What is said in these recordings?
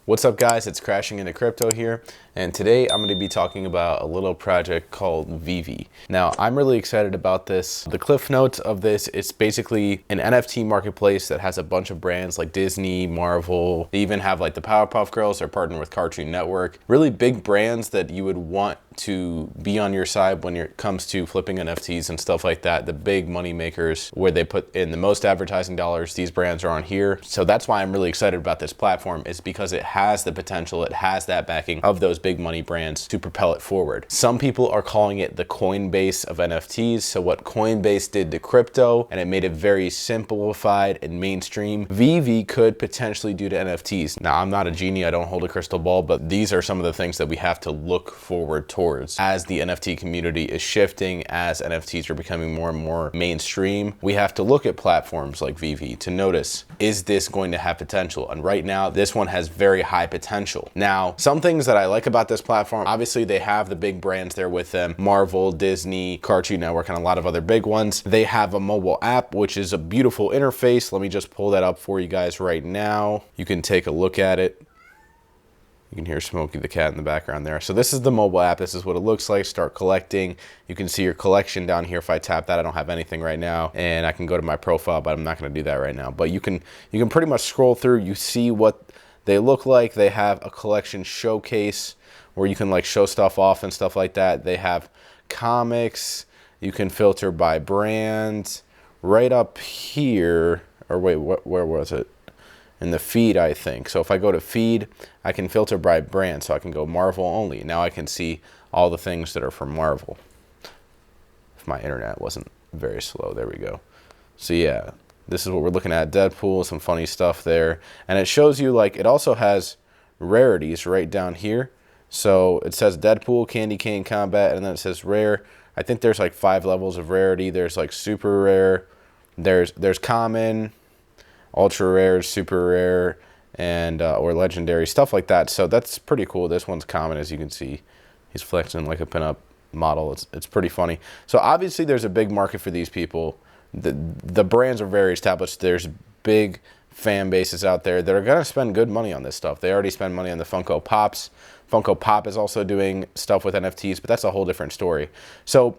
What's up guys, it's Crashing Into Crypto here, and today I'm going to be talking about a little project called VeVe. Now, I'm really excited about this. The cliff notes of this, it's basically an NFT marketplace that has a bunch of brands like Disney, Marvel, they even have like the Powerpuff Girls, they're partnered with Cartoon Network. Really big brands that you would want to be on your side when it comes to flipping NFTs and stuff like that. The big money makers where they put in the most advertising dollars, these brands are on here. So that's why I'm really excited about this platform, is because it has the potential, it has that backing of those big money brands to propel it forward. Some people are calling it the Coinbase of NFTs. So what Coinbase did to crypto, and it made it very simplified and mainstream, VeVe could potentially do to NFTs. Now, I'm not a genie, I don't hold a crystal ball, but these are some of the things that we have to look forward towards as the NFT community is shifting, as NFTs are becoming more and more mainstream. We have to look at platforms like VeVe to notice, is this going to have potential? And right now, this one has very high potential. Now, some things that I like about this platform, obviously they have the big brands there with them, Marvel, Disney, Cartoon Network, and a lot of other big ones. They have a mobile app, which is a beautiful interface. Let me just pull that up for you guys right now. You can take a look at it. You can hear Smokey the cat in the background there. So this is the mobile app. This is what it looks like. Start collecting. You can see your collection down here. If I tap that, I don't have anything right now. And I can go to my profile, but I'm not going to do that right now. But you can pretty much scroll through. You see what they look like. They have a collection showcase where you can like show stuff off and stuff like that. They have comics. You can filter by brand. Right up here, or wait, where was it? In the feed, I think. So if I go to feed, I can filter by brand. So I can go Marvel only. Now I can see all the things that are from Marvel. If my internet wasn't very slow, there we go. So yeah, this is what we're looking at. Deadpool, some funny stuff there. And it shows you, like, it also has rarities right down here. So it says Deadpool, Candy Cane Combat, and then it says rare. I think there's like 5 levels of rarity. There's like super rare, there's common, ultra rare, super rare, and or legendary, stuff like that. So that's pretty cool. This one's common, as you can see. He's flexing like a pinup model. It's pretty funny. So obviously there's a big market for these people. The brands are very established. There's big fan bases out there that are gonna spend good money on this stuff. They already spend money on the Funko Pops. Funko Pop is also doing stuff with NFTs, but that's a whole different story. So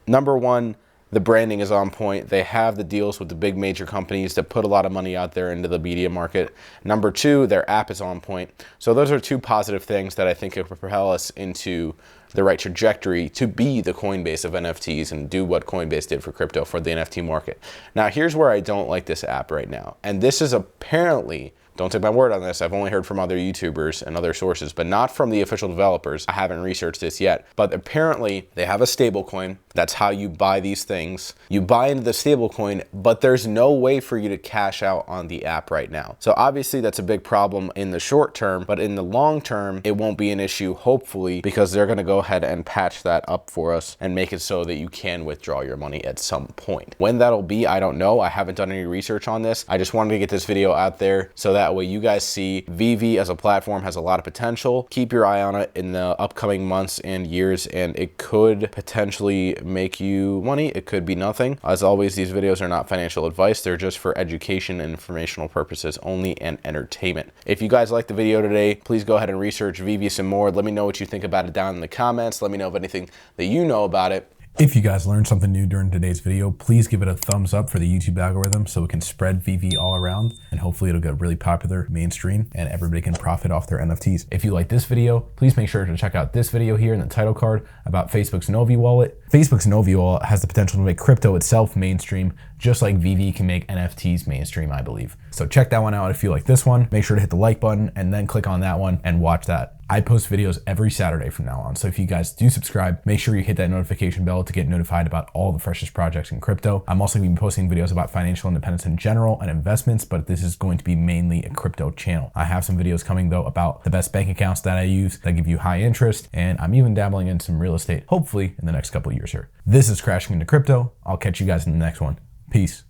number one, the branding is on point. They have the deals with the big major companies that put a lot of money out there into the media market. Number two, their app is on point. So those are two positive things that I think could propel us into the right trajectory to be the Coinbase of NFTs and do what Coinbase did for crypto, for the NFT market. Now, here's where I don't like this app right now. And this is apparently, don't take my word on this, I've only heard from other YouTubers and other sources, but not from the official developers. I haven't researched this yet, but apparently they have a stable coin. That's how you buy these things. You buy into the stable coin, but there's no way for you to cash out on the app right now. So obviously that's a big problem in the short term, but in the long term, it won't be an issue, hopefully, because they're gonna go ahead and patch that up for us and make it so that you can withdraw your money at some point. When that'll be, I don't know. I haven't done any research on this. I just wanted to get this video out there so that way you guys see VeVe as a platform has a lot of potential. Keep your eye on it in the upcoming months and years, and it could potentially make you money. It could be nothing. As always, these videos are not financial advice. They're just for education and informational purposes only, and entertainment. If you guys liked the video today, please go ahead and research VeVe some more. Let me know what you think about it down in the comments. Let me know of anything that you know about it. If you guys learned something new during today's video, please give it a thumbs up for the YouTube algorithm so it can spread VeVe all around, and hopefully it'll get really popular mainstream and everybody can profit off their NFTs. If you like this video, please make sure to check out this video here in the title card about Facebook's Novi wallet. Facebook's Novi wallet has the potential to make crypto itself mainstream, just like VeVe can make NFTs mainstream, I believe. So check that one out if you like this one. Make sure to hit the like button and then click on that one and watch that. I post videos every Saturday from now on, so if you guys do subscribe, make sure you hit that notification bell to get notified about all the freshest projects in crypto. I'm also going to be posting videos about financial independence in general and investments, but this is going to be mainly a crypto channel. I have some videos coming though about the best bank accounts that I use that give you high interest, and I'm even dabbling in some real estate, hopefully in the next couple of years here. This is Crashing Into Crypto. I'll catch you guys in the next one. Peace.